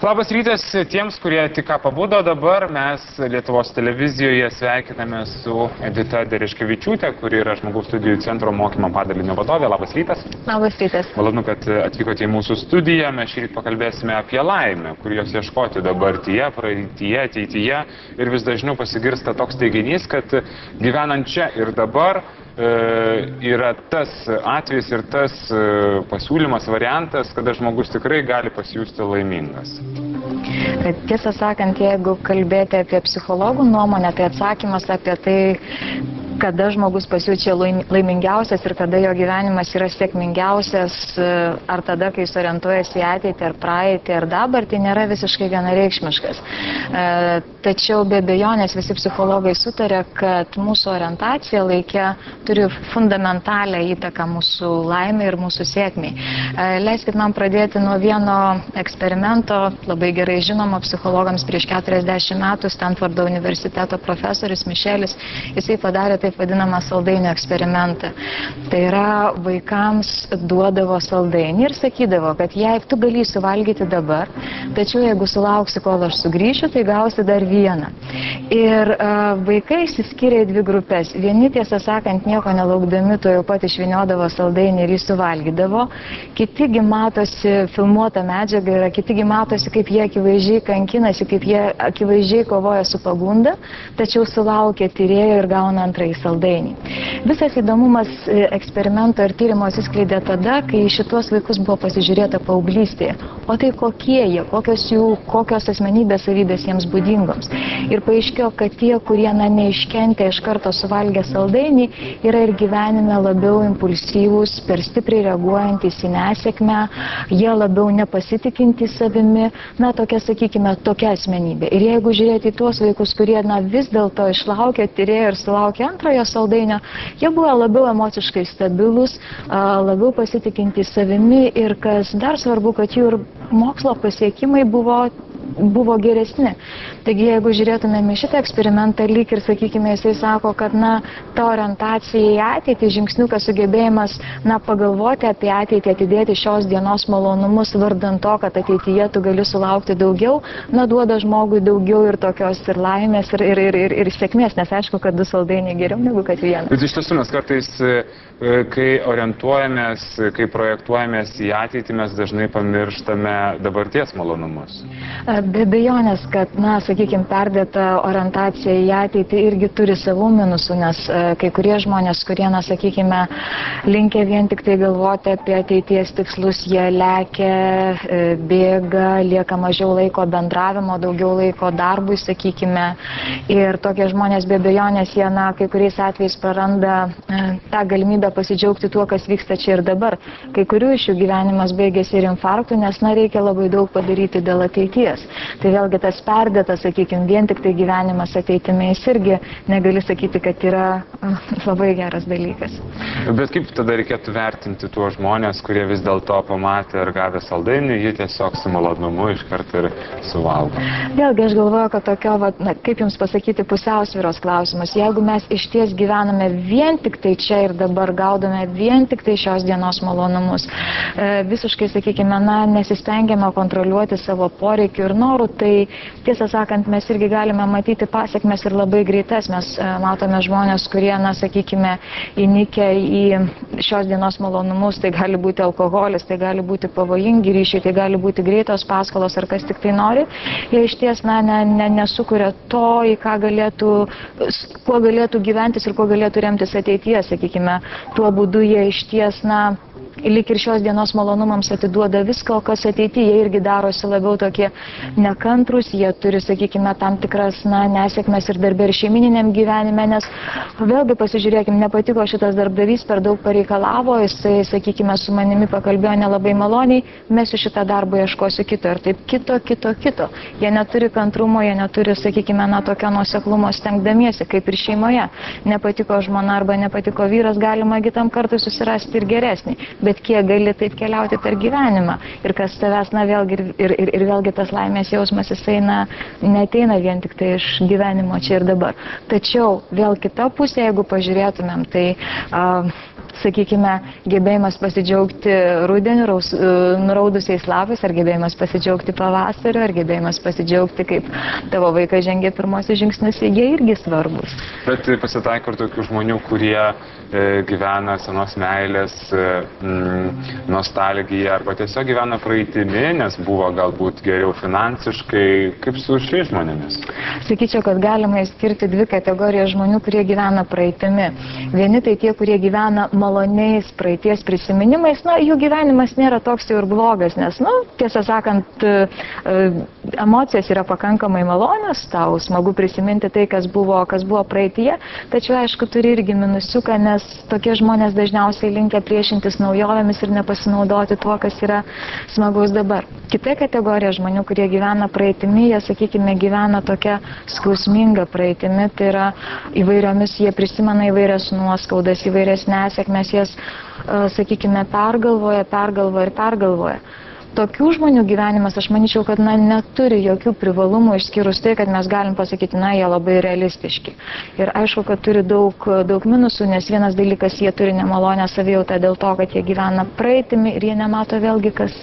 Labas rytas tiems, kurie tik ką pabudo. Dabar mes Lietuvos televizijoje sveikiname su Edita Dereškevičiūtė, kuri yra Žmogaus studijų centro mokymo padalinio vadovė. Labas rytas. Labas rytas. Malonu, kad atvykote į mūsų studiją. Mes šį rytą pakalbėsime apie laimę, kur jos ieškoti dabartyje, praeityje, ateityje. Ir vis dažniau pasigirsta toks teiginys, kad gyvenant čia ir dabar yra tas atvejis ir tas pasiūlymas, variantas, kada žmogus tikrai gali pasijusti laimingas. Tiesą sakant, jeigu kalbėti apie psichologų nuomonę, tai atsakymas apie tai, kada žmogus pasijaučia laimingiausias ir kada jo gyvenimas yra sėkmingiausias, ar tada, kai jis orientuojasi į ateitį, ar praeitį, ar dabartį, nėra visiškai vienareikšmiškas. Tačiau be abejonės visi psichologai sutarė, kad mūsų orientacija laike turi fundamentalią įtaką mūsų laimei ir mūsų sėkmiai. Leiskit man pradėti nuo vieno eksperimento, labai gerai žinomo psichologams prieš 40 metų, Stanfordo universiteto profesorius Mišelis, jisai padarė taip vadinamą saldainio eksperimentą. Tai yra, vaikams duodavo saldainį ir sakydavo, kad jei tu gali suvalgyti dabar, tačiau jeigu sulauksi, kol aš sugrįšiu, tai gausi dar vieną. Ir vaikai išsiskyrė į dvi grupės. Vieni, tiesą sakant, nieko nelaukdami, to jau pat išvyniodavo saldainį ir jį suvalgydavo. Kitigi matosi filmuota medžiaga ir kitigi matosi, kaip jie akivaizdžiai kankinasi, kaip jie akivaizdžiai kovoja su pagunda, tačiau sulaukia tyrėjo ir gauna antrąjį saldainį. Visas įdomumas eksperimento ir tyrimo atsiskleidė tada, kai šitos vaikus buvo pasižiūrėta paauglystėje. O tai kokie jie, kokios asmenybės savybės jiems būdingoms. Ir paaiškėjo, kad tie, kurie neiškentė iš karto suvalgę saldainį, yra ir gyvenime labiau impulsyvūs, per stipriai reaguojantys į nesėkmę, jie labiau nepasitikintys savimi, tokia, sakykime, tokia asmenybė. Ir jeigu žiūrėti į tuos vaikus, kurie vis dėlto išlaukė tyrėjo ir sulaukė antrojo saldainio, jie buvo labiau emociškai stabilus, labiau pasitikintys savimi ir kas dar svarbu, kad jų ir mokslo pasiekimai buvo geresni. Taigi, jeigu žiūrėtumėm į šitą eksperimentą, lyg ir, sakykime, jisai sako, kad, ta orientacija į ateitį, žingsniukas sugebėjimas, pagalvoti apie ateitį, atidėti šios dienos malonumus, vardant to, kad ateityje tu gali sulaukti daugiau, duoda žmogui daugiau ir tokios ir laimės, ir sėkmės, nes aišku, kad du saldainiai geriau negu kad vienas. Bet iš tiesų mes kartais, kai orientuojamės, kai projektuojamės į ateitį, mes dažnai pamirštame dabarties malonumus. Be abejonės, kad, sakykime, perdėta orientacija į ateitį irgi turi savų minusų, nes kai kurie žmonės, kurie, sakykime, linkia vien tik tai galvoti apie ateities tikslus, jie lekia, bėga, lieka mažiau laiko bendravimo, daugiau laiko darbui, sakykime, ir tokie žmonės be abejonės, jie, kai kuriais atvejais praranda tą galimybę pasidžiaugti tuo, kas vyksta čia ir dabar. Kai kurių iš jų gyvenimas baigėsi ir infarktų, nes, reikia labai daug padaryti dėl ateities. Tai vėlgi tas perdėtas, sakykime, vien tik tai gyvenimas ateitimi, jis irgi negali sakyti, kad yra labai geras dalykas. Bet kaip tada reikėtų vertinti tuos žmonės, kurie vis dėlto pamatė ir gavę saldainį, jie tiesiog su malonumu iškart ir suvalgo? Vėlgi aš galvoju, kad tokio, kaip jums pasakyti, pusiausvyros klausimas. Jeigu mes iš ties gyvename vien tik tai čia ir dabar, gaudome vien tik tai šios dienos malonumus, visiškai, sakykime, nesistengiame kontroliuoti savo poreikių ir norų, tai tiesą sakant, mes irgi galime matyti pasiekmes ir labai greitas. Mes matome žmonės, kurie, sakykime, įnikę į šios dienos malonumus, tai gali būti alkoholis, tai gali būti pavojingi ryšiai, tai gali būti greitos paskolos ar kas tik tai nori. Jie iš ties, nesukuria to, kuo galėtų gyventis ir kuo galėtų remtis ateityje, sakykime. Tuo būdu jie iš ties, lyg ir šios dienos malonumams atiduoda viską, o kas ateityje irgi darosi labiau tokie nekantrus, jie turi, sakykime, tam tikras nesėkmes ir darbė ir šeimininiam gyvenime, nes vėlgi pasižiūrėkime, nepatiko šitas darbdavys, per daug pareikalavo, jisai, sakykime, su manimi pakalbėjo nelabai maloniai, mesiu šitą darbą, ieškosiu kito ir taip kito. Jie neturi kantrumo, jie neturi, sakykime, tokio nuoseklumo stengdamiesi, kaip ir šeimoje. Nepatiko žmona arba nepatiko vyras, galima kitam kartui susirasti ir geresnį. Bet kiek gali taip keliauti per gyvenimą ir kas tavęs, vėlgi, ir vėlgi tas laimės jausmas, jisai, neateina vien tik tai iš gyvenimo čia ir dabar. Tačiau vėl kita pusė, jeigu pažiūrėtumėm, tai sakykime, gebėjimas pasidžiaugti rudeniu, nuraudusiais lapais, ar gebėjimas pasidžiaugti pavasariu, ar gebėjimas pasidžiaugti, kaip tavo vaikas žengia pirmosius žingsnius, jie irgi svarbus. Bet pasitaiko ir tokių žmonių, kurie gyvena senos meilės nostalgiją arba tiesiog gyvena praeitimi, nes buvo galbūt geriau finansiškai. Kaip su šiais žmonėmis? Sakyčiau, kad galima įskirti dvi kategorijas žmonių, kurie gyvena praeitimi. Vieni tai tie, kurie gyvena maloniais praeities prisiminimais, jų gyvenimas nėra toks jau ir blogas, nes, tiesą sakant, emocijos yra pakankamai malonios, tau smagu prisiminti tai, kas buvo praeityje, tačiau, aišku, turi irgi minusiuką, nes tokie žmonės dažniausiai linkę priešintis naujovėmis ir nepasinaudoti tuo, kas yra smagaus dabar. Kita kategorija žmonių, kurie gyvena praeitimi, jie, sakykime, gyvena tokia skausminga praeitimi, tai yra įvairiomis, jie prisimena įvairias nuoskaudas, įvairias nesėkmes, jas, sakykime, pergalvoja. Tokių žmonių gyvenimas, aš manyčiau, kad neturi jokių privalumų, išskyrus tai, kad mes galim pasakyti, jie labai realistiški. Ir aišku, kad turi daug minusų, nes vienas dalykas, jie turi nemalonę savijautą dėl to, kad jie gyvena praeitimi ir jie nemato vėlgi, kas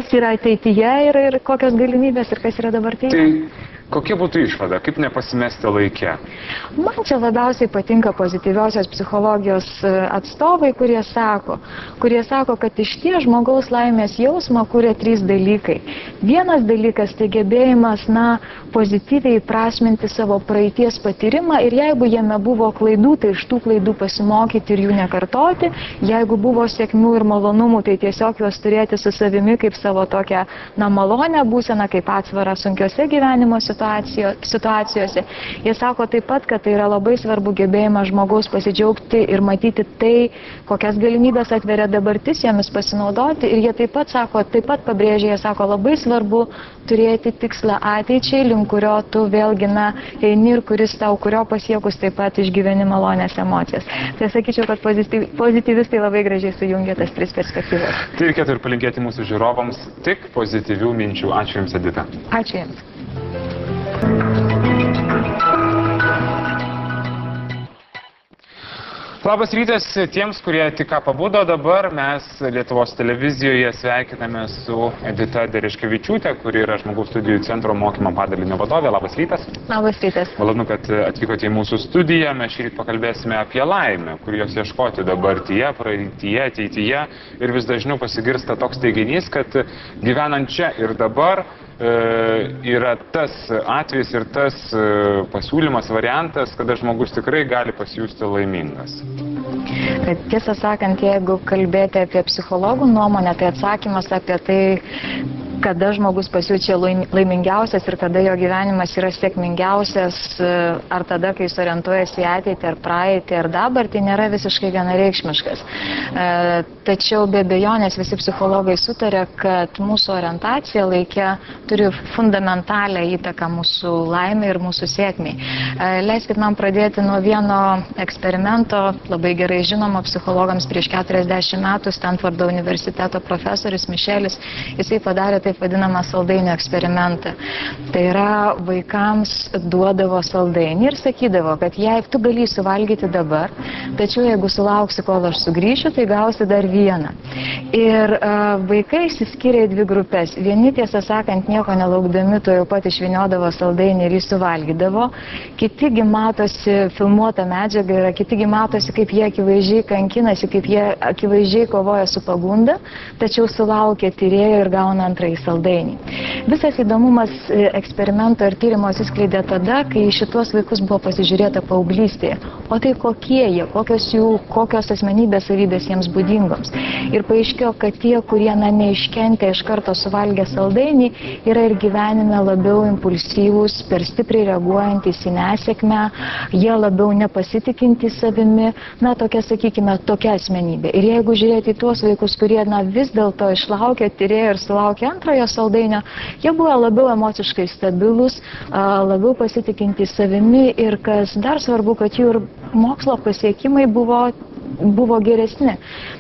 yra ateityje ir kokios galimybės ir kas yra dabartyje. Kokia būtų išvada? Kaip nepasimesti laike? Man čia labiausiai patinka pozityviosios psichologijos atstovai, kurie sako, kad iš tie žmogaus laimės jausmą kuria 3 dalykai. Vienas dalykas tai gebėjimas, pozityviai įprasminti savo praeities patyrimą ir jeigu jame buvo klaidų, tai iš tų klaidų pasimokyti ir jų nekartoti. Jeigu buvo sėkmių ir malonumų, tai tiesiog juos turėti su savimi kaip savo tokią malonę būseną, kaip atsvarą sunkiose gyvenimo situacijose. Jie sako taip pat, kad tai yra labai svarbu gebėjimas žmogaus pasidžiaugti ir matyti tai, kokias galimybės atveria dabartis, jomis pasinaudoti. Ir jie taip pat pabrėžia, jie sako, labai svarbu turėti tikslą ateičiai, link kurio tu vėlgi eini ir kurio pasiekus taip pat išgyveni malonės emocijas. Tai sakyčiau, kad pozityvistai labai gražiai sujungia tas 3 perspektyvas. Tai reikėtų ir palinkėti mūsų žiūrovams tik pozityvių minčių. Ačiū Jums, Edita. Ačiū Jums. Labas rytas tiems, kurie tik ką pabudo. Dabar mes Lietuvos televizijoje sveikiname su Edita Dereškevičiūtė, kuri yra Žmogaus studijų centro mokymo padalinio vadovė. Labas rytas. Labas rytas. Malonu, kad atvykote į mūsų studiją. Mes šįryt pakalbėsime apie laimę, kur jos ieškoti dabartyje, praeityje, ateityje. Ir vis dažniau pasigirsta toks teiginys, kad gyvenant čia ir dabar yra tas atvejis ir tas pasiūlymas, variantas, kada žmogus tikrai gali pasijusti laimingas. Kad tiesą sakant, jeigu kalbėti apie psichologų nuomonę, tai atsakymas apie tai, kada žmogus pasijaučia laimingiausias ir kada jo gyvenimas yra sėkmingiausias, ar tada, kai jis orientuojasi į ateitį, ar praeitį, ar dabartį, nėra visiškai vienareikšmiškas. Tačiau be abejonės visi psichologai sutarė, kad mūsų orientacija laike turi fundamentalę įtaką mūsų laimė ir mūsų sėkmiai. Leiskit man pradėti nuo vieno eksperimento, labai gerai žinomo psichologams prieš 40 metų, Stanfordo universiteto profesorius Mišelis, jisai padarė taip vadinamą saldainio eksperimentą. Tai yra, vaikams duodavo saldainį ir sakydavo, kad jei tu gali suvalgyti dabar, tačiau jeigu sulauksi, kol aš sugrįšiu, tai gausi dar vieną. Ir vaikai išsiskyrė į 2 grupės. Vieni, tiesą sakant, nieko nelaukdami, to jau pat išvyniodavo saldainį ir jį suvalgydavo. Kitigi matosi filmuota medžiaga, kitigi matosi, kaip jie akivaizdžiai kankinasi, kaip jie akivaizdžiai kovoja su pagunda, tačiau sulaukia tyrėjo ir gauna antrąjį saldainį. Visas įdomumas eksperimento ir tyrimo atsiskleidė tada, kai šitos vaikus buvo pasižiūrėta paauglystėje. O tai kokie jie, kokios asmenybės savybės jiems būdingoms. Ir paaiškėjo, kad tie, kurie neiškentė iš karto suvalgę saldainį, yra ir gyvenime labiau impulsyvūs, per stipriai reaguojantys į nesėkmę, jie labiau nepasitikintys savimi, tokia, sakykime, tokia asmenybė. Ir jeigu žiūrėti į tuos vaikus, kurie vis dėlto išlaukė tyrėjo ir sulaukė antrojo saldainio, jie buvo labiau emociškai stabilus, labiau pasitikintys savimi ir kas dar svarbu, kad jų ir mokslo pasiekimai buvo buvo geresni.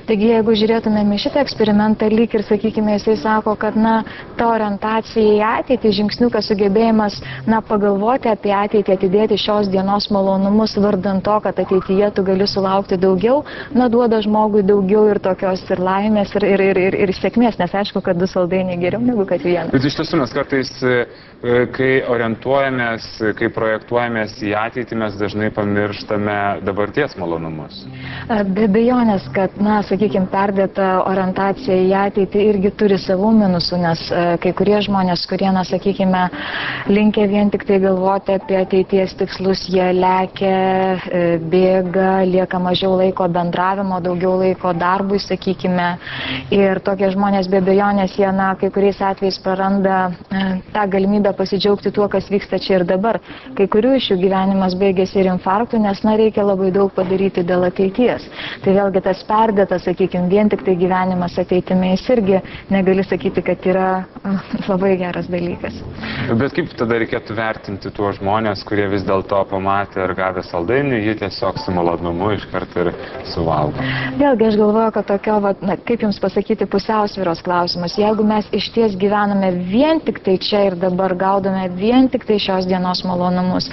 Taigi, jeigu žiūrėtumėm į šitą eksperimentą, lyg ir, sakykime, jisai sako, kad, na, ta orientacija į ateitį, žingsniukas, sugebėjimas, na, pagalvoti apie ateitį, atidėti šios dienos malonumus vardant to, kad ateityje tu gali sulaukti daugiau, na, duoda žmogui daugiau ir tokios ir laimės, ir sėkmės, nes aišku, kad 2 saldainiai geriau negu kad 1. Bet iš tiesų mes kartais, kai orientuojamės, kai projektuojamės į ateitį, mes dažnai pamirštame dabarties malonumus. Be abejonės, kad, na, sakykime, perdėta orientacija į ateitį irgi turi savų minusų, nes kai kurie žmonės, kurie, na, sakykime, linkia vien tik tai galvoti apie ateities tikslus, jie lekia, bėga, lieka mažiau laiko bendravimo, daugiau laiko darbui, sakykime, ir tokie žmonės be abejonės, jie, na, kai kuriais atvejais praranda tą galimybę pasidžiaugti tuo, kas vyksta čia ir dabar. Kai kurių iš jų gyvenimas baigėsi ir infarktų, nes, na, reikia labai daug padaryti dėl ateities. Tai vėlgi tas perdėtas, sakykime, vien tik tai gyvenimas ateitimi, jis irgi negali sakyti, kad yra labai geras dalykas. Bet kaip tada reikėtų vertinti tuos žmonės, kurie vis dėlto pamatė ir gavę saldainių, jie tiesiog su malonumu iškart ir suvalgo? Vėlgi aš galvoju, kad tokio, na, kaip jums pasakyti, pusiausvyros klausimas. Jeigu mes iš ties gyvename vien tik tai čia ir dabar, gaudome vien tik tai šios dienos malonumus,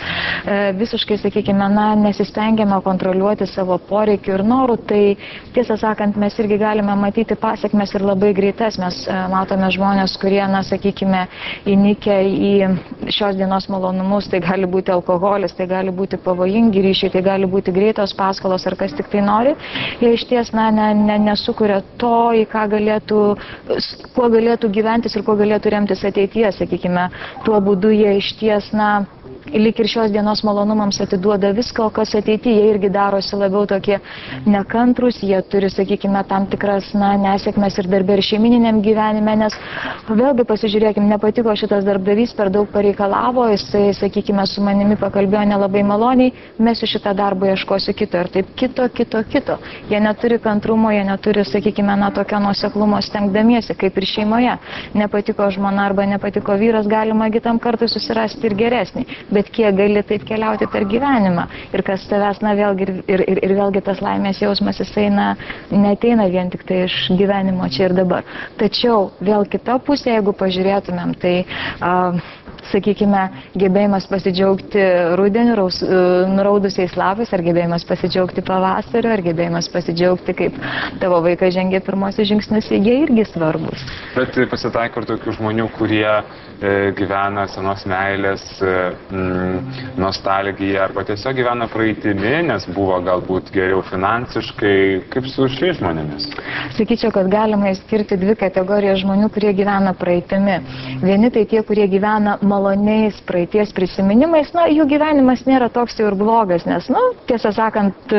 visiškai, sakykime, na, nesistengiame kontroliuoti savo poreikių ir norų, tai tiesą sakant, mes irgi galime matyti pasiekmes ir labai greitas. Mes matome žmonės, kurie, na, sakykime, įnikę į šios dienos malonumus, tai gali būti alkoholis, tai gali būti pavojingi ryšiai, tai gali būti greitos paskolos ar kas tik tai nori. Jie iš ties, na, nesukuria to, į ką galėtų, kuo galėtų gyventis ir kuo galėtų remtis ateityje, sakykime. Tuo būdu jie iš ties, na, lyg ir šios dienos malonumams atiduoda viską, o kas ateityje irgi darosi labiau tokie nekantrus, jie turi, sakykime, tam tikras, na, nesėkmes ir darbė ir šeimininiam gyvenime, nes vėlgi pasižiūrėkime, nepatiko šitas darbdavys, per daug pareikalavo, jisai, sakykime, su manimi pakalbėjo nelabai maloniai, mesiu šitą darbą, ieškosiu kito ir taip kito. Jie neturi kantrumo, jie neturi, sakykime, na, tokio nuoseklumo stengdamiesi, kaip ir šeimoje. Nepatiko žmona arba nepatiko vyras, galima kitam kartui susirasti ir geresnį. Bet kiek gali taip keliauti per gyvenimą ir kas tavęs, na, vėlgi ir vėlgi tas laimės jausmas, jisai, na, neateina vien tik tai iš gyvenimo čia ir dabar. Tačiau vėl kita pusė, jeigu pažiūrėtumėm, tai sakykime, gebėjimas pasidžiaugti rudeniu, nuraudusiais lapais, ar gebėjimas pasidžiaugti pavasariu, ar gebėjimas pasidžiaugti, kaip tavo vaikas žengia pirmosius žingsnius, jie irgi svarbus. Bet pasitaiko ir tokių žmonių, kurie gyvena senos meilės nostalgiją arba tiesiog gyvena praeitimi, nes buvo galbūt geriau finansiškai. Kaip su šiais žmonėmis? Sakyčiau, kad galima išskirti 2 kategorijas žmonių, kurie gyvena praeitimi. Vieni tai tie, kurie gyvena maloniais praeities prisiminimais, na, jų gyvenimas nėra toks jau ir blogas, nes, na, tiesą sakant,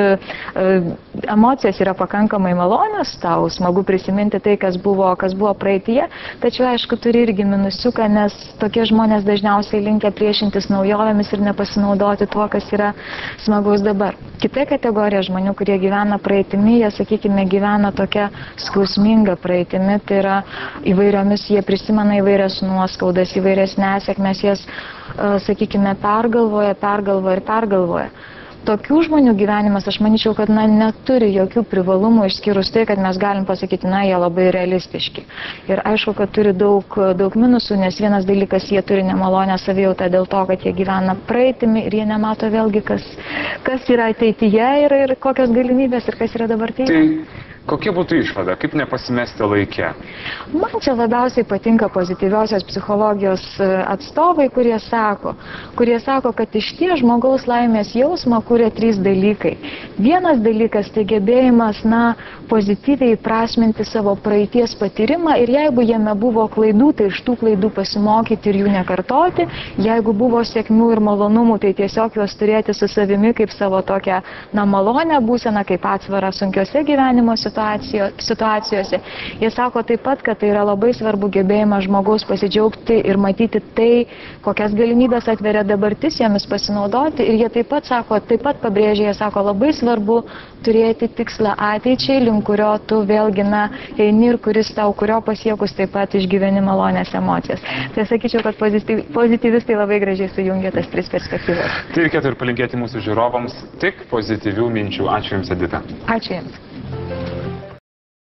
emocijos yra pakankamai malonios, tau smagu prisiminti tai, kas buvo praeityje, tačiau, aišku, turi irgi minusiuką, nes tokie žmonės dažniausiai linkia priešintis naujovėmis ir nepasinaudoti tuo, kas yra smagaus dabar. Kita kategorija žmonių, kurie gyvena praeitimi, jie, sakykime, gyvena tokia skausminga praeitimi, tai yra įvairiomis, jie prisimena įvairias nuoskaudas, įvairias nesėkmes, jas, sakykime, pergalvoja. Tokių žmonių gyvenimas, aš manyčiau, kad, na, neturi jokių privalumų, išskyrus tai, kad mes galim pasakyti, na, jie labai realistiški. Ir aišku, kad turi daug minusų, nes vienas dalykas, jie turi nemalonę savijautą dėl to, kad jie gyvena praeitimi ir jie nemato vėlgi, kas yra ateityje ir kokios galimybės ir kas yra dabartyje. Tai kokia būtų išvada? Kaip nepasimesti laike? Man čia labiausiai patinka pozityviosios psichologijos atstovai, kurie sako, kad iš ties žmogaus laimės jausmą kuria 3 dalykai. Vienas dalykas tai gebėjimas, na, pozityviai įprasminti savo praeities patyrimą ir jeigu jame buvo klaidų, tai iš tų klaidų pasimokyti ir jų nekartoti. Jeigu buvo sėkmių ir malonumų, tai tiesiog juos turėti su savimi kaip savo tokią, na, malonę būseną, kaip atsvarą sunkiose gyvenimo situacijose. situacijose. Jie sako taip pat, kad tai yra labai svarbu gebėjimas žmogaus pasidžiaugti ir matyti tai, kokias galimybės atveria dabartis, jomis pasinaudoti. Ir jie taip pat pabrėžia, jie sako, labai svarbu turėti tikslą ateičiai, link kurio tu vėlgi eini ir kurio pasiekus taip pat išgyveni malonės emocijas. Tai sakyčiau, kad pozityvistai labai gražiai sujungia tas tris perspektyvas. Tai reikėtų ir palinkėti mūsų žiūrovams tik pozityvių minčių. Ačiū Jums, Edita. Ačiū Jums.